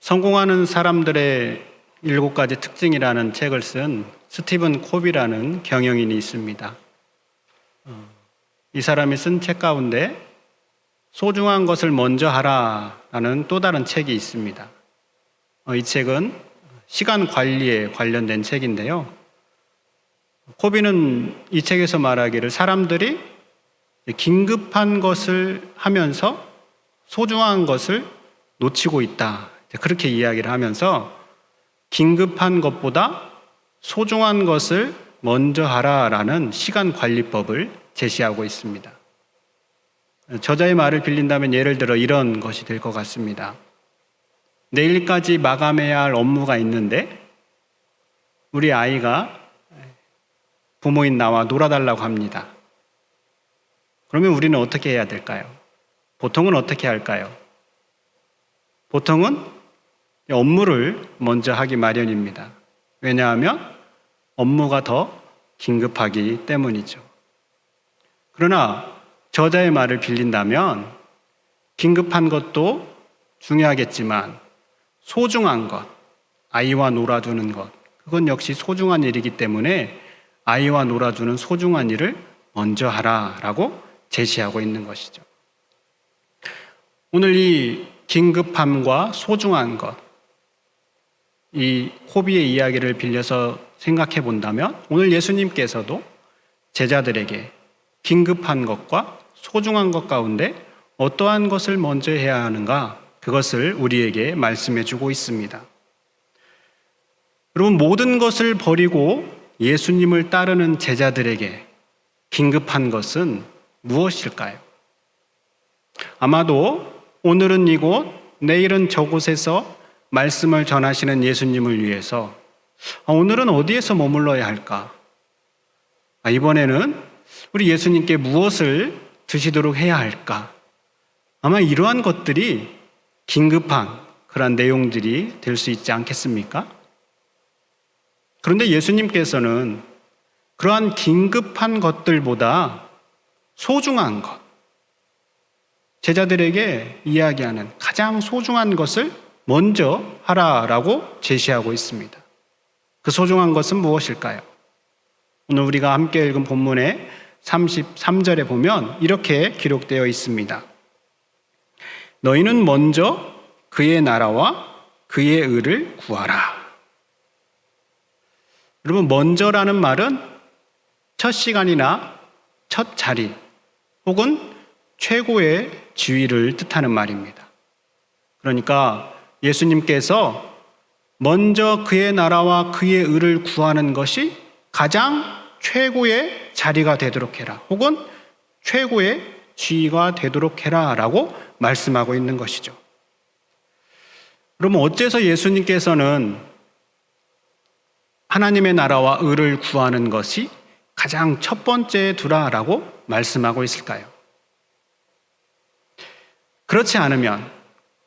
성공하는 사람들의 7가지 특징이라는 책을 쓴 스티븐 콥이라는 경영인이 있습니다. 이 사람이 쓴 책 가운데 소중한 것을 먼저 하라라는 또 다른 책이 있습니다. 이 책은 시간 관리에 관련된 책인데요. 콥이는 이 책에서 말하기를 사람들이 긴급한 것을 하면서 소중한 것을 놓치고 있다. 그렇게 이야기를 하면서 긴급한 것보다 소중한 것을 먼저 하라라는 시간 관리법을 제시하고 있습니다. 저자의 말을 빌린다면 예를 들어 이런 것이 될 것 같습니다. 내일까지 마감해야 할 업무가 있는데 우리 아이가 부모인 나와 놀아달라고 합니다. 그러면 우리는 어떻게 해야 될까요? 보통은 어떻게 할까요? 보통은 업무를 먼저 하기 마련입니다. 왜냐하면 업무가 더 긴급하기 때문이죠. 그러나 저자의 말을 빌린다면 긴급한 것도 중요하겠지만 소중한 것, 아이와 놀아주는 것, 그건 역시 소중한 일이기 때문에 아이와 놀아주는 소중한 일을 먼저 하라라고 제시하고 있는 것이죠. 오늘 이 긴급함과 소중한 것, 이 콥이의 이야기를 빌려서 생각해 본다면 오늘 예수님께서도 제자들에게 긴급한 것과 소중한 것 가운데 어떠한 것을 먼저 해야 하는가, 그것을 우리에게 말씀해 주고 있습니다. 여러분, 모든 것을 버리고 예수님을 따르는 제자들에게 긴급한 것은 무엇일까요? 아마도 오늘은 이곳, 내일은 저곳에서 말씀을 전하시는 예수님을 위해서 오늘은 어디에서 머물러야 할까? 이번에는 우리 예수님께 무엇을 드시도록 해야 할까? 아마 이러한 것들이 긴급한 그러한 내용들이 될 수 있지 않겠습니까? 그런데 예수님께서는 그러한 긴급한 것들보다 소중한 것, 제자들에게 이야기하는 가장 소중한 것을 먼저 하라라고 제시하고 있습니다. 그 소중한 것은 무엇일까요? 오늘 우리가 함께 읽은 본문의 33절에 보면 이렇게 기록되어 있습니다. 너희는 먼저 그의 나라와 그의 의를 구하라. 여러분, 먼저라는 말은 첫 시간이나 첫 자리 혹은 최고의 지위를 뜻하는 말입니다. 그러니까 예수님께서 먼저 그의 나라와 그의 의를 구하는 것이 가장 최고의 자리가 되도록 해라, 혹은 최고의 지위가 되도록 해라 라고 말씀하고 있는 것이죠. 그러면 어째서 예수님께서는 하나님의 나라와 의를 구하는 것이 가장 첫 번째에 두라라고 말씀하고 있을까요? 그렇지 않으면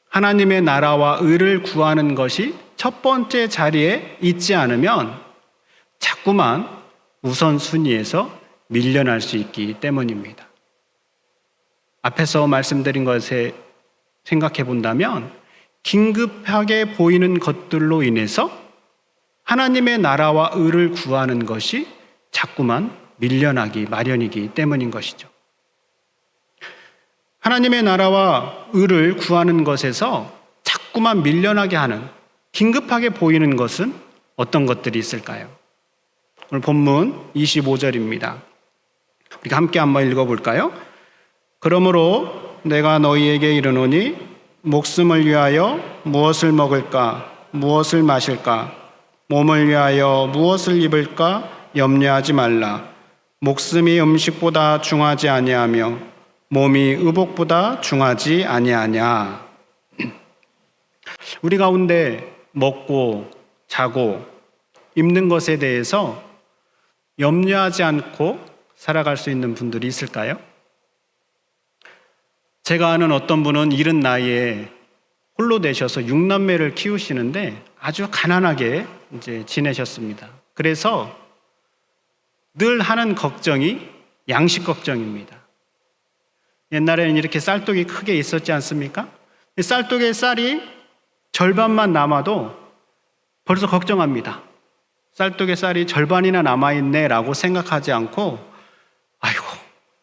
하나님의 나라와 의를 구하는 것이 첫 번째 자리에 있지 않으면 자꾸만 우선순위에서 밀려날 수 있기 때문입니다. 앞에서 말씀드린 것에 생각해 본다면 긴급하게 보이는 것들로 인해서 하나님의 나라와 의를 구하는 것이 자꾸만 밀려나기 마련이기 때문인 것이죠. 하나님의 나라와 의를 구하는 것에서 자꾸만 밀려나게 하는, 긴급하게 보이는 것은 어떤 것들이 있을까요? 오늘 본문 25절입니다. 우리가 함께 한번 읽어볼까요? 그러므로 내가 너희에게 이르노니 목숨을 위하여 무엇을 먹을까, 무엇을 마실까, 몸을 위하여 무엇을 입을까 염려하지 말라. 목숨이 음식보다 중하지 아니하며 몸이 의복보다 중하지 아니하냐. 우리 가운데 먹고 자고 입는 것에 대해서 염려하지 않고 살아갈 수 있는 분들이 있을까요? 제가 아는 어떤 분은 이른 나이에 홀로 되셔서 6남매를 키우시는데 아주 가난하게 이제 지내셨습니다. 그래서 늘 하는 걱정이 양식 걱정입니다. 옛날에는 이렇게 쌀독이 크게 있었지 않습니까? 쌀독에 쌀이 절반만 남아도 벌써 걱정합니다. 쌀독에 쌀이 절반이나 남아있네 라고 생각하지 않고 아이고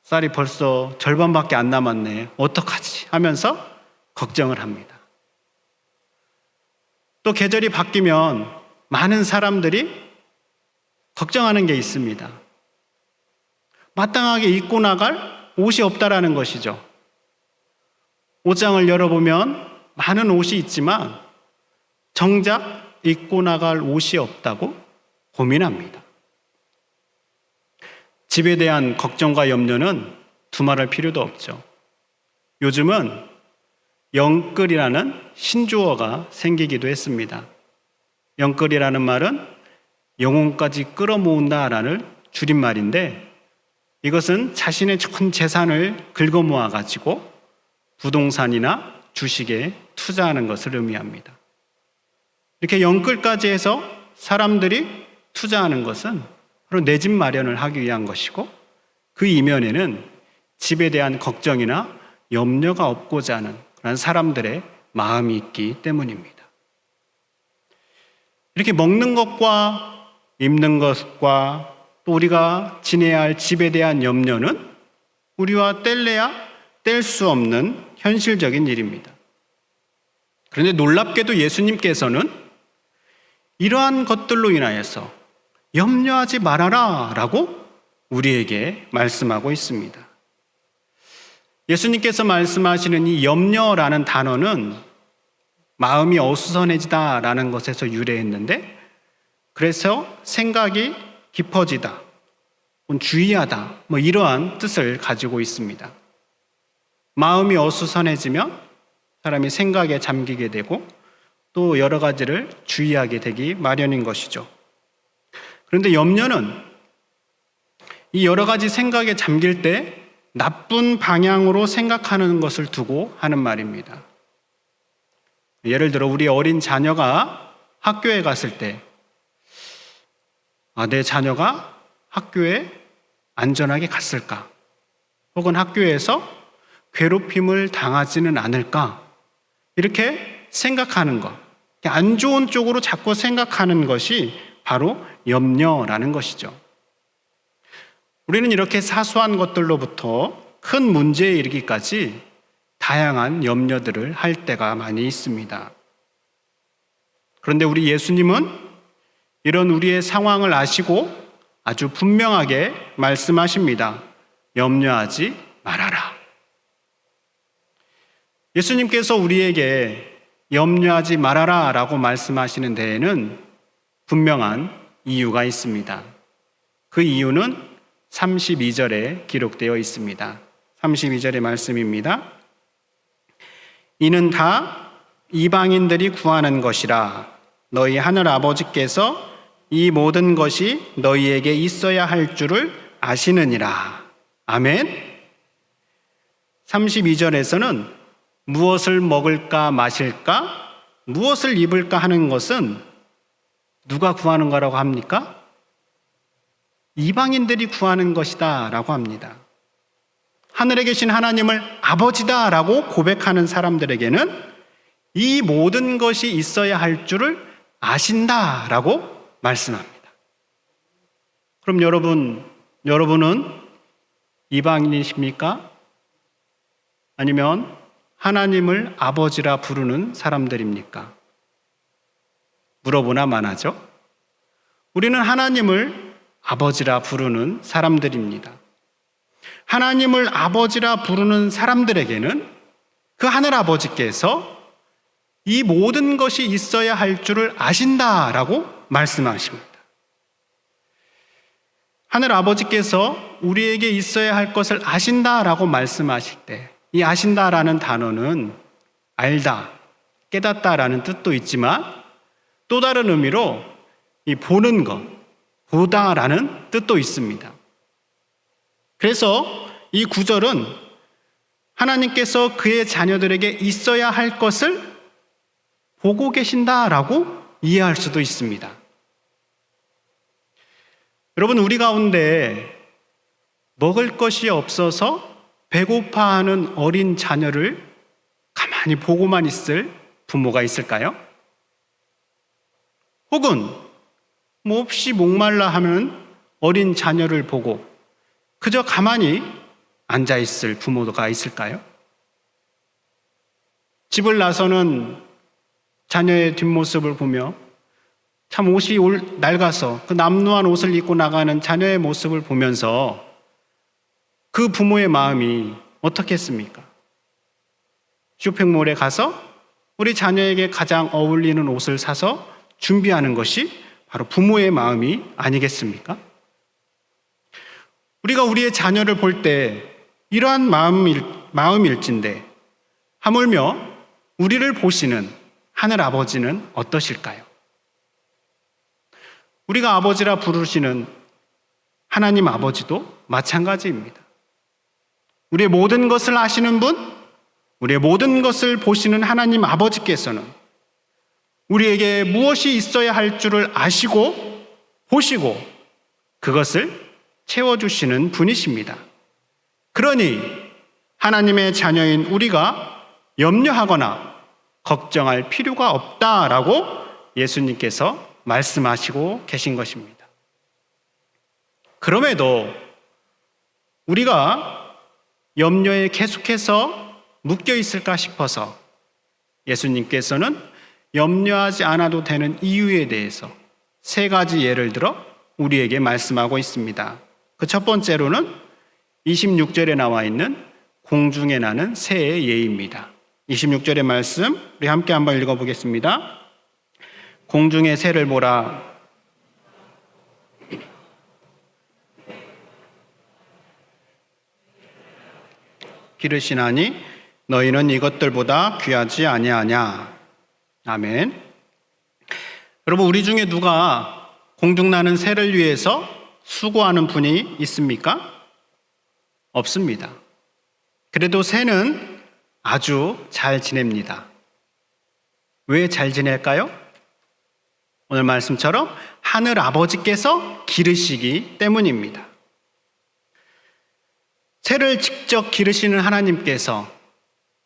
쌀이 벌써 절반밖에 안 남았네 어떡하지 하면서 걱정을 합니다. 또 계절이 바뀌면 많은 사람들이 걱정하는 게 있습니다. 마땅하게 입고 나갈 옷이 없다라는 것이죠. 옷장을 열어보면 많은 옷이 있지만 정작 입고 나갈 옷이 없다고 고민합니다. 집에 대한 걱정과 염려는 두말할 필요도 없죠. 요즘은 영끌이라는 신조어가 생기기도 했습니다. 영끌이라는 말은 영혼까지 끌어모은다라는 줄임말인데 이것은 자신의 전 재산을 긁어모아가지고 부동산이나 주식에 투자하는 것을 의미합니다. 이렇게 영끌까지 해서 사람들이 투자하는 것은 바로 내 집 마련을 하기 위한 것이고 그 이면에는 집에 대한 걱정이나 염려가 없고자 하는 그런 사람들의 마음이 있기 때문입니다. 이렇게 먹는 것과 입는 것과 또 우리가 지내야 할 집에 대한 염려는 우리와 뗄래야 뗄 수 없는 현실적인 일입니다. 그런데 놀랍게도 예수님께서는 이러한 것들로 인하여서 염려하지 말아라 라고 우리에게 말씀하고 있습니다. 예수님께서 말씀하시는 이 염려라는 단어는 마음이 어수선해지다라는 것에서 유래했는데 그래서 생각이 깊어지다, 주의하다 이러한 뜻을 가지고 있습니다. 마음이 어수선해지면 사람이 생각에 잠기게 되고 또 여러 가지를 주의하게 되기 마련인 것이죠. 그런데 염려는 이 여러 가지 생각에 잠길 때 나쁜 방향으로 생각하는 것을 두고 하는 말입니다. 예를 들어 우리 어린 자녀가 학교에 갔을 때 내 자녀가 학교에 안전하게 갔을까? 혹은 학교에서 괴롭힘을 당하지는 않을까? 이렇게 생각하는 것, 안 좋은 쪽으로 자꾸 생각하는 것이 바로 염려라는 것이죠. 우리는 이렇게 사소한 것들로부터 큰 문제에 이르기까지 다양한 염려들을 할 때가 많이 있습니다. 그런데 우리 예수님은 이런 우리의 상황을 아시고 아주 분명하게 말씀하십니다. 염려하지 말아라. 예수님께서 우리에게 염려하지 말아라 라고 말씀하시는 데에는 분명한 이유가 있습니다. 그 이유는 32절에 기록되어 있습니다. 32절의 말씀입니다. 이는 다 이방인들이 구하는 것이라 너희 하늘 아버지께서 이 모든 것이 너희에게 있어야 할 줄을 아시느니라. 아멘. 32절에서는 무엇을 먹을까 마실까 무엇을 입을까 하는 것은 누가 구하는 거라고 합니까? 이방인들이 구하는 것이다 라고 합니다. 하늘에 계신 하나님을 아버지다 라고 고백하는 사람들에게는 이 모든 것이 있어야 할 줄을 아신다 라고 말씀합니다. 그럼 여러분은 이방인이십니까? 아니면 하나님을 아버지라 부르는 사람들입니까? 물어보나 마나죠? 우리는 하나님을 아버지라 부르는 사람들입니다. 하나님을 아버지라 부르는 사람들에게는 그 하늘 아버지께서 이 모든 것이 있어야 할 줄을 아신다라고 말씀하십니다. 하늘 아버지께서 우리에게 있어야 할 것을 아신다라고 말씀하실 때 이 아신다라는 단어는 알다, 깨닫다라는 뜻도 있지만 또 다른 의미로 이 보는 것, 보다라는 뜻도 있습니다. 그래서 이 구절은 하나님께서 그의 자녀들에게 있어야 할 것을 보고 계신다라고 이해할 수도 있습니다. 여러분, 우리 가운데 먹을 것이 없어서 배고파하는 어린 자녀를 가만히 보고만 있을 부모가 있을까요? 혹은 몹시 목말라 하면 어린 자녀를 보고 그저 가만히 앉아 있을 부모가 있을까요? 집을 나서는 자녀의 뒷모습을 보며 참 옷이 낡아서 그 남루한 옷을 입고 나가는 자녀의 모습을 보면서 그 부모의 마음이 어떻겠습니까? 쇼핑몰에 가서 우리 자녀에게 가장 어울리는 옷을 사서 준비하는 것이 바로 부모의 마음이 아니겠습니까? 우리가 우리의 자녀를 볼 때 이러한 마음일진데 하물며 우리를 보시는 하늘 아버지는 어떠실까요? 우리가 아버지라 부르시는 하나님 아버지도 마찬가지입니다. 우리의 모든 것을 아시는 분, 우리의 모든 것을 보시는 하나님 아버지께서는 우리에게 무엇이 있어야 할 줄을 아시고 보시고 그것을 채워주시는 분이십니다. 그러니 하나님의 자녀인 우리가 염려하거나 걱정할 필요가 없다라고 예수님께서 말씀하시고 계신 것입니다. 그럼에도 우리가 염려에 계속해서 묶여 있을까 싶어서 예수님께서는 염려하지 않아도 되는 이유에 대해서 3가지 예를 들어 우리에게 말씀하고 있습니다. 그 첫 번째로는 26절에 나와 있는 공중에 나는 새의 예입니다. 26절의 말씀 우리 함께 한번 읽어보겠습니다. 공중의 새를 보라. 기르시나니 너희는 이것들보다 귀하지 아니하냐. 아멘. 여러분, 우리 중에 누가 공중 나는 새를 위해서 수고하는 분이 있습니까? 없습니다. 그래도 새는 아주 잘 지냅니다. 왜 잘 지낼까요? 오늘 말씀처럼 하늘 아버지께서 기르시기 때문입니다. 새를 직접 기르시는 하나님께서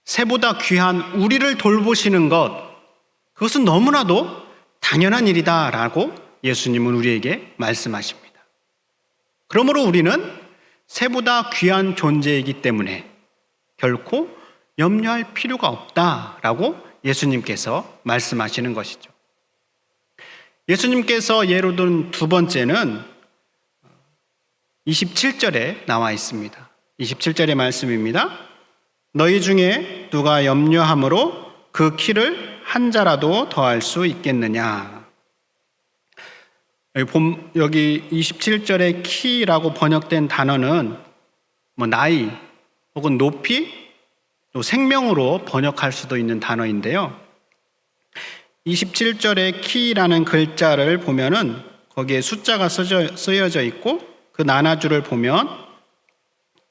새보다 귀한 우리를 돌보시는 것, 그것은 너무나도 당연한 일이다라고 예수님은 우리에게 말씀하십니다. 그러므로 우리는 새보다 귀한 존재이기 때문에 결코 염려할 필요가 없다라고 예수님께서 말씀하시는 것이죠. 예수님께서 예로 든 2번째는 27절에 나와 있습니다. 27절의 말씀입니다. 너희 중에 누가 염려함으로 그 키를 한 자라도 더할 수 있겠느냐. 여기 27절에 키라고 번역된 단어는 나이 혹은 높이 또 생명으로 번역할 수도 있는 단어인데요. 27절에 키라는 글자를 보면은 거기에 숫자가 쓰여져 있고 그 나눠줄을 보면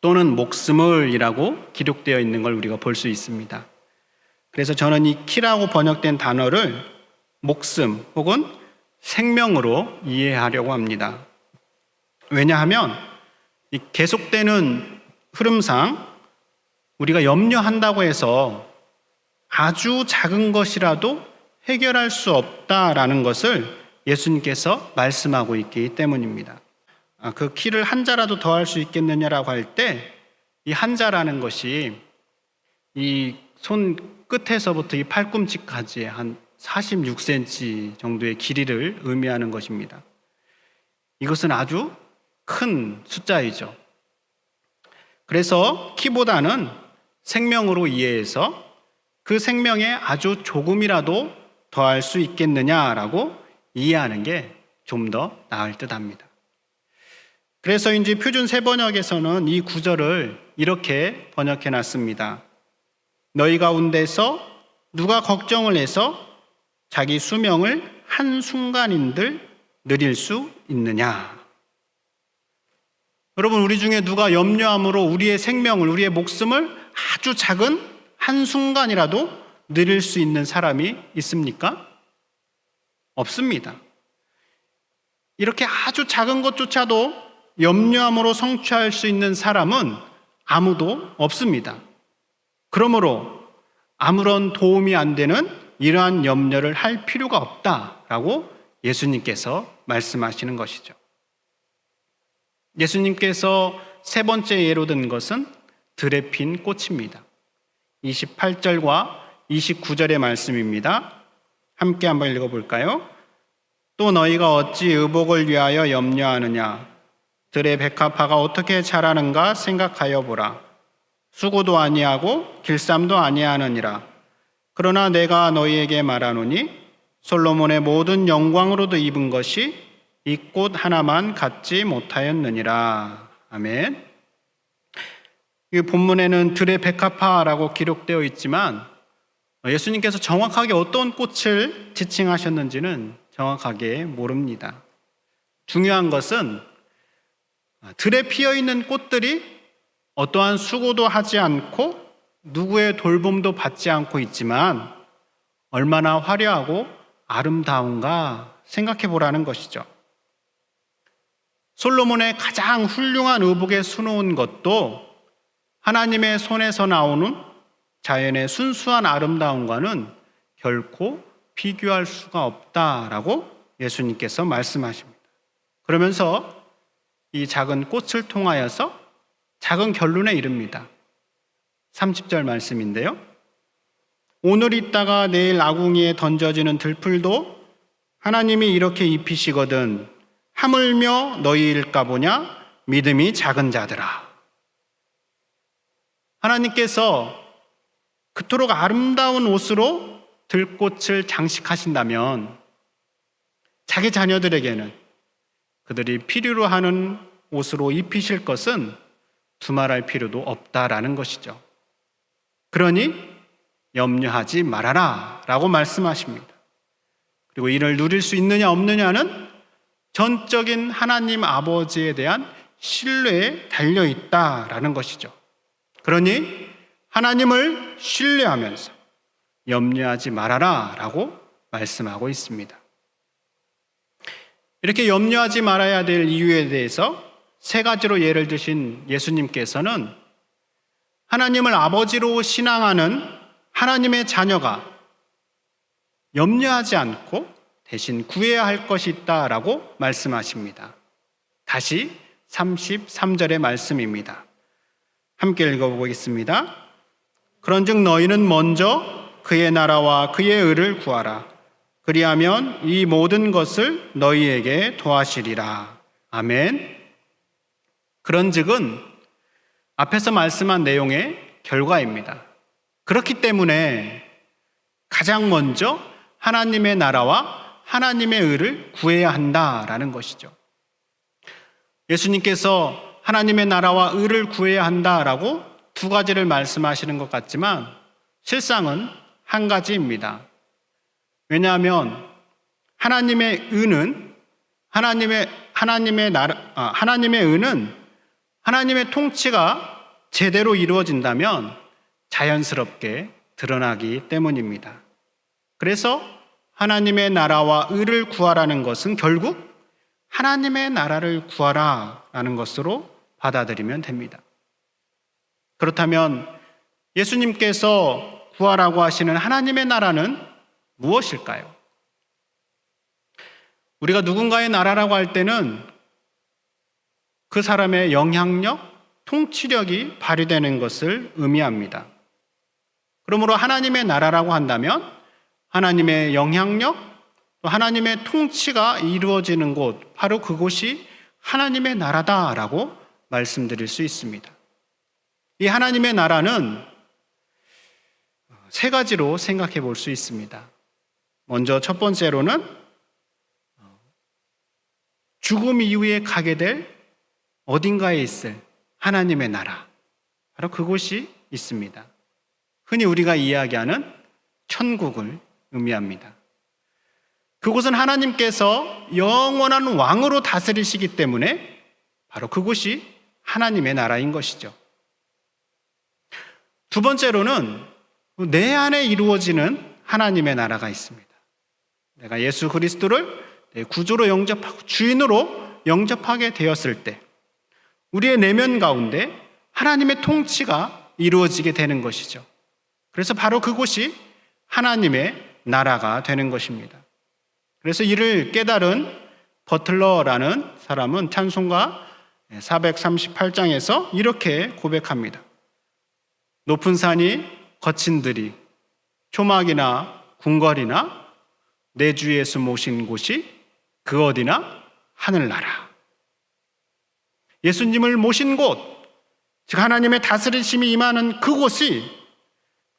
또는 목숨을이라고 기록되어 있는 걸 우리가 볼 수 있습니다. 그래서 저는 이 키라고 번역된 단어를 목숨 혹은 생명으로 이해하려고 합니다. 왜냐하면 이 계속되는 흐름상 우리가 염려한다고 해서 아주 작은 것이라도 해결할 수 없다라는 것을 예수님께서 말씀하고 있기 때문입니다. 그 키를 한 자라도 더할 수 있겠느냐라고 할 때 이 한 자라는 것이 이 손 끝에서부터 이 팔꿈치까지 한 46cm 정도의 길이를 의미하는 것입니다. 이것은 아주 큰 숫자이죠. 그래서 키보다는 생명으로 이해해서 그 생명에 아주 조금이라도 더할 수 있겠느냐라고 이해하는 게 좀 더 나을 듯합니다. 그래서인지 표준 세번역에서는 이 구절을 이렇게 번역해 놨습니다. 너희 가운데서 누가 걱정을 해서 자기 수명을 한순간인들 늘릴 수 있느냐. 여러분, 우리 중에 누가 염려함으로 우리의 생명을, 우리의 목숨을 아주 작은 한순간이라도 늘릴 수 있는 사람이 있습니까? 없습니다. 이렇게 아주 작은 것조차도 염려함으로 성취할 수 있는 사람은 아무도 없습니다. 그러므로 아무런 도움이 안 되는 이러한 염려를 할 필요가 없다라고 예수님께서 말씀하시는 것이죠. 예수님께서 세 번째 예로 든 것은 들에 핀 꽃입니다. 28절과 29절의 말씀입니다. 함께 한번 읽어볼까요? 또 너희가 어찌 의복을 위하여 염려하느냐? 들의 백합화가 어떻게 자라는가 생각하여 보라. 수고도 아니하고 길쌈도 아니하느니라. 그러나 내가 너희에게 말하노니 솔로몬의 모든 영광으로도 입은 것이 이 꽃 하나만 갖지 못하였느니라. 아멘. 이 본문에는 들의 백합화라고 기록되어 있지만 예수님께서 정확하게 어떤 꽃을 지칭하셨는지는 정확하게 모릅니다. 중요한 것은 들에 피어있는 꽃들이 어떠한 수고도 하지 않고 누구의 돌봄도 받지 않고 있지만 얼마나 화려하고 아름다운가 생각해 보라는 것이죠. 솔로몬의 가장 훌륭한 의복에 수놓은 것도 하나님의 손에서 나오는 자연의 순수한 아름다움과는 결코 비교할 수가 없다라고 예수님께서 말씀하십니다. 그러면서 이 작은 꽃을 통하여서 작은 결론에 이릅니다. 30절 말씀인데요. 오늘 있다가 내일 아궁이에 던져지는 들풀도 하나님이 이렇게 입히시거든 하물며 너희일까 보냐 믿음이 작은 자들아. 하나님께서 그토록 아름다운 옷으로 들꽃을 장식하신다면 자기 자녀들에게는 그들이 필요로 하는 옷으로 입히실 것은 두말할 필요도 없다라는 것이죠. 그러니 염려하지 말아라 라고 말씀하십니다. 그리고 이를 누릴 수 있느냐 없느냐는 전적인 하나님 아버지에 대한 신뢰에 달려있다라는 것이죠. 그러니 하나님을 신뢰하면서 염려하지 말아라 라고 말씀하고 있습니다. 이렇게 염려하지 말아야 될 이유에 대해서 세 가지로 예를 드신 예수님께서는 하나님을 아버지로 신앙하는 하나님의 자녀가 염려하지 않고 대신 구해야 할 것이 있다라고 말씀하십니다. 다시 33절의 말씀입니다. 함께 읽어보겠습니다. 그런즉 너희는 먼저 그의 나라와 그의 의를 구하라. 그리하면 이 모든 것을 너희에게 더하시리라. 아멘. 그런즉은 앞에서 말씀한 내용의 결과입니다. 그렇기 때문에 가장 먼저 하나님의 나라와 하나님의 의를 구해야 한다라는 것이죠. 예수님께서 하나님의 나라와 의를 구해야 한다라고 두 가지를 말씀하시는 것 같지만 실상은 한 가지입니다. 왜냐하면 하나님의 의는 하나님의 의는 하나님의 통치가 제대로 이루어진다면 자연스럽게 드러나기 때문입니다. 그래서 하나님의 나라와 의를 구하라는 것은 결국 하나님의 나라를 구하라라는 것으로 받아들이면 됩니다. 그렇다면 예수님께서 구하라고 하시는 하나님의 나라는 무엇일까요? 우리가 누군가의 나라라고 할 때는 그 사람의 영향력, 통치력이 발휘되는 것을 의미합니다. 그러므로 하나님의 나라라고 한다면 하나님의 영향력, 또 하나님의 통치가 이루어지는 곳, 바로 그곳이 하나님의 나라다라고 말씀드릴 수 있습니다. 이 하나님의 나라는 세 가지로 생각해 볼 수 있습니다. 먼저 첫 번째로는 죽음 이후에 가게 될 어딘가에 있을 하나님의 나라, 바로 그곳이 있습니다. 흔히 우리가 이야기하는 천국을 의미합니다. 그곳은 하나님께서 영원한 왕으로 다스리시기 때문에 바로 그곳이 하나님의 나라인 것이죠. 두 번째로는 내 안에 이루어지는 하나님의 나라가 있습니다. 내가 예수 그리스도를 내 구주로 영접하고 주인으로 영접하게 되었을 때 우리의 내면 가운데 하나님의 통치가 이루어지게 되는 것이죠. 그래서 바로 그곳이 하나님의 나라가 되는 것입니다. 그래서 이를 깨달은 버틀러라는 사람은 찬송가 438장에서 이렇게 고백합니다. 높은 산이 거친 들이 초막이나 궁궐이나 내 주 예수 모신 곳이 그 어디나 하늘나라. 예수님을 모신 곳, 즉 하나님의 다스리심이 임하는 그곳이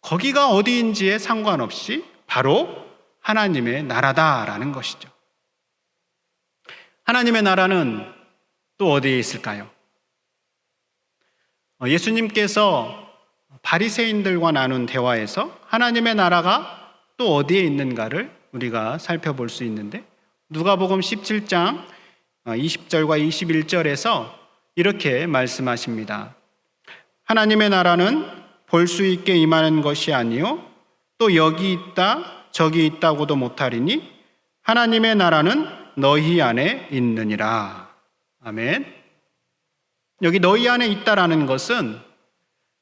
거기가 어디인지에 상관없이 바로 하나님의 나라다라는 것이죠. 하나님의 나라는 또 어디에 있을까요? 예수님께서 바리새인들과 나눈 대화에서 하나님의 나라가 또 어디에 있는가를 우리가 살펴볼 수 있는데 누가복음 17장 20절과 21절에서 이렇게 말씀하십니다. 하나님의 나라는 볼 수 있게 임하는 것이 아니요 또 여기 있다 저기 있다고도 못하리니 하나님의 나라는 너희 안에 있느니라. 아멘. 여기 너희 안에 있다라는 것은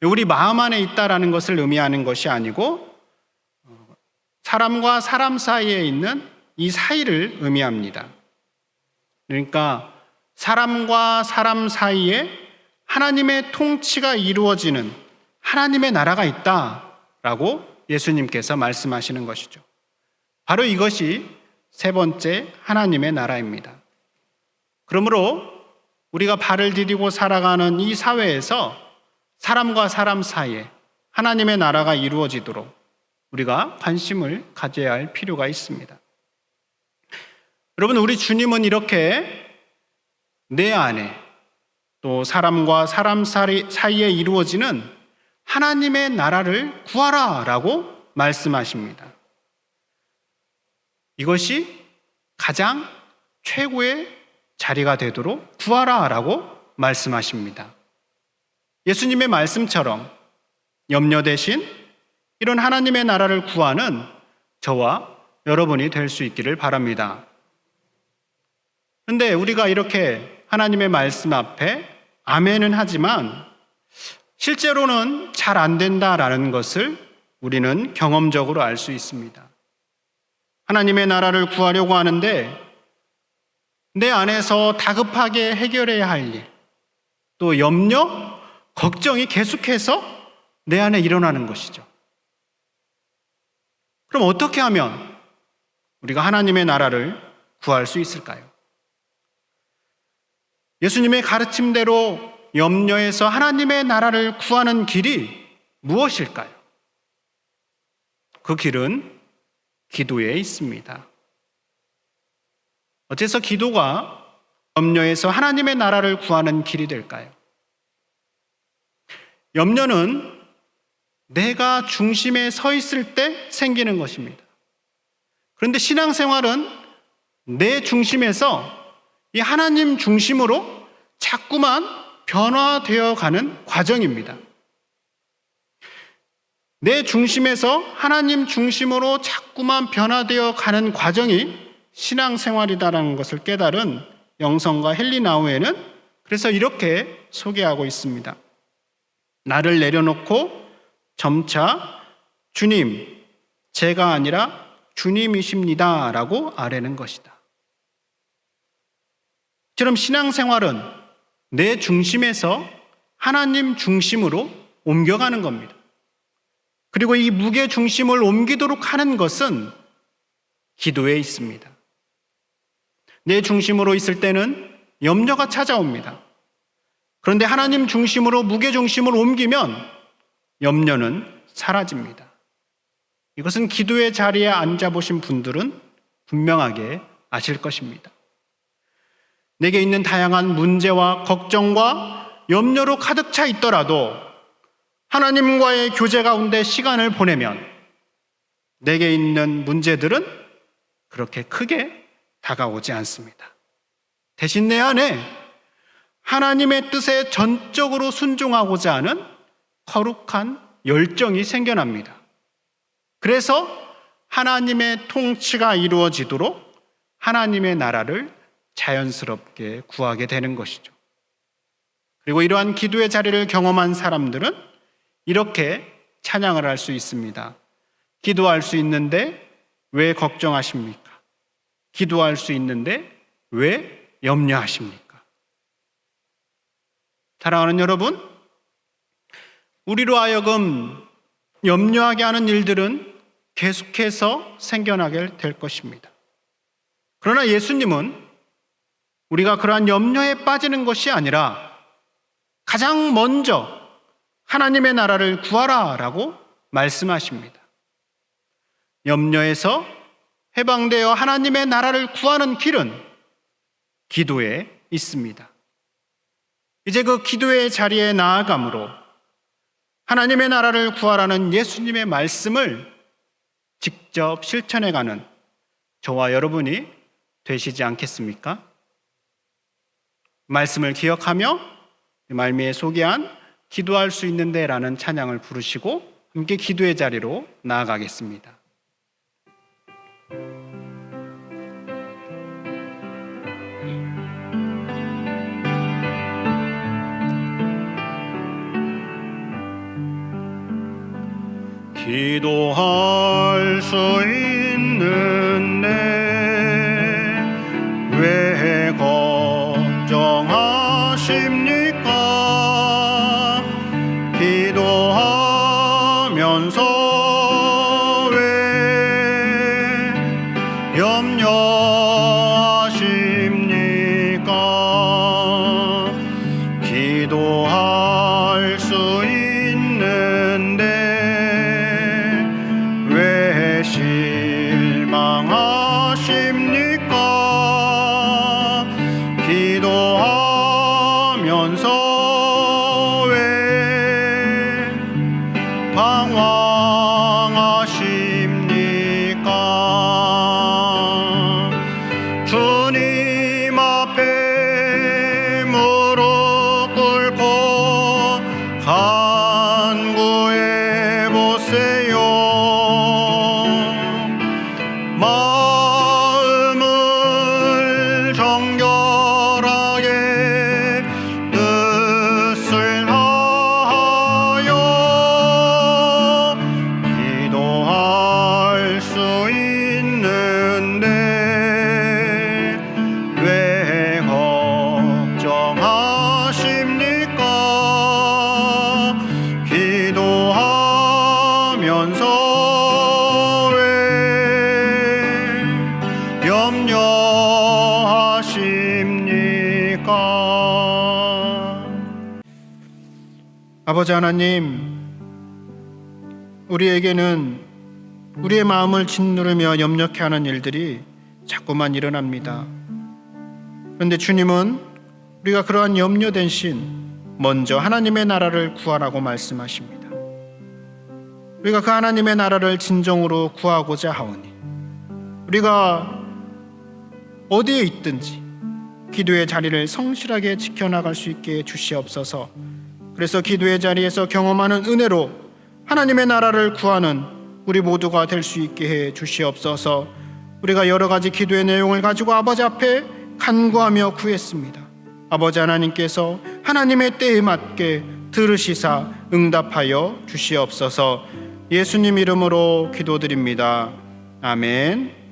우리 마음 안에 있다라는 것을 의미하는 것이 아니고 사람과 사람 사이에 있는 이 사이를 의미합니다. 그러니까 사람과 사람 사이에 하나님의 통치가 이루어지는 하나님의 나라가 있다라고 예수님께서 말씀하시는 것이죠. 바로 이것이 세 번째 하나님의 나라입니다. 그러므로 우리가 발을 디디고 살아가는 이 사회에서 사람과 사람 사이에 하나님의 나라가 이루어지도록 우리가 관심을 가져야 할 필요가 있습니다. 여러분, 우리 주님은 이렇게 내 안에 또 사람과 사람 사이에 이루어지는 하나님의 나라를 구하라 라고 말씀하십니다. 이것이 가장 최고의 자리가 되도록 구하라 라고 말씀하십니다. 예수님의 말씀처럼 염려 대신 이런 하나님의 나라를 구하는 저와 여러분이 될 수 있기를 바랍니다. 그런데 우리가 이렇게 하나님의 말씀 앞에 아멘은 하지만 실제로는 잘 안 된다라는 것을 우리는 경험적으로 알 수 있습니다. 하나님의 나라를 구하려고 하는데 내 안에서 다급하게 해결해야 할 일, 또 염려, 걱정이 계속해서 내 안에 일어나는 것이죠. 그럼 어떻게 하면 우리가 하나님의 나라를 구할 수 있을까요? 예수님의 가르침대로 염려해서 하나님의 나라를 구하는 길이 무엇일까요? 그 길은 기도에 있습니다. 어째서 기도가 염려해서 하나님의 나라를 구하는 길이 될까요? 염려는 내가 중심에 서 있을 때 생기는 것입니다. 그런데 신앙생활은 내 중심에서 이 하나님 중심으로 자꾸만 변화되어 가는 과정입니다. 내 중심에서 하나님 중심으로 자꾸만 변화되어 가는 과정이 신앙생활이다라는 것을 깨달은 영성가 헨리나우에는 그래서 이렇게 소개하고 있습니다. 나를 내려놓고 점차 주님, 제가 아니라 주님이십니다 라고 아뢰는 것이다. 처럼 신앙생활은 내 중심에서 하나님 중심으로 옮겨가는 겁니다. 그리고 이 무게 중심을 옮기도록 하는 것은 기도에 있습니다. 내 중심으로 있을 때는 염려가 찾아옵니다. 그런데 하나님 중심으로 무게 중심을 옮기면 염려는 사라집니다. 이것은 기도의 자리에 앉아보신 분들은 분명하게 아실 것입니다. 내게 있는 다양한 문제와 걱정과 염려로 가득 차 있더라도 하나님과의 교제 가운데 시간을 보내면 내게 있는 문제들은 그렇게 크게 다가오지 않습니다. 대신 내 안에 하나님의 뜻에 전적으로 순종하고자 하는 거룩한 열정이 생겨납니다. 그래서 하나님의 통치가 이루어지도록 하나님의 나라를 자연스럽게 구하게 되는 것이죠. 그리고 이러한 기도의 자리를 경험한 사람들은 이렇게 찬양을 할 수 있습니다. 기도할 수 있는데 왜 걱정하십니까? 기도할 수 있는데 왜 염려하십니까? 사랑하는 여러분, 우리로 하여금 염려하게 하는 일들은 계속해서 생겨나게 될 것입니다. 그러나 예수님은 우리가 그러한 염려에 빠지는 것이 아니라 가장 먼저 하나님의 나라를 구하라 라고 말씀하십니다. 염려에서 해방되어 하나님의 나라를 구하는 길은 기도에 있습니다. 이제 그 기도의 자리에 나아감으로 하나님의 나라를 구하라는 예수님의 말씀을 직접 실천해가는 저와 여러분이 되시지 않겠습니까? 말씀을 기억하며 말미에 소개한 기도할 수 있는데 라는 찬양을 부르시고 함께 기도의 자리로 나아가겠습니다. 기도할 수 있는데 왜 걱정하십니까? 기도하면서 왜 염려하십니까? 기도할 수 있는데 왜 실망하십니까? 기도하면서 왜 방황하십니까? 주님 앞에 무릎 꿇고 간구해 보세요. 마음을 정결하게 뜻을 다하여 기도할 수 있는데 왜 걱정하십니까? 기도하면서 왜 염려하십니까? 아버지 하나님, 우리에게는 우리의 마음을 짓누르며 염려케 하는 일들이 자꾸만 일어납니다. 그런데 주님은 우리가 그러한 염려 대신 먼저 하나님의 나라를 구하라고 말씀하십니다. 우리가 그 하나님의 나라를 진정으로 구하고자 하오니 우리가 어디에 있든지 기도의 자리를 성실하게 지켜나갈 수 있게 주시옵소서. 그래서 기도의 자리에서 경험하는 은혜로 하나님의 나라를 구하는 우리 모두가 될 수 있게 해 주시옵소서. 우리가 여러 가지 기도의 내용을 가지고 아버지 앞에 간구하며 구했습니다. 아버지 하나님께서 하나님의 때에 맞게 들으시사 응답하여 주시옵소서. 예수님 이름으로 기도드립니다. 아멘.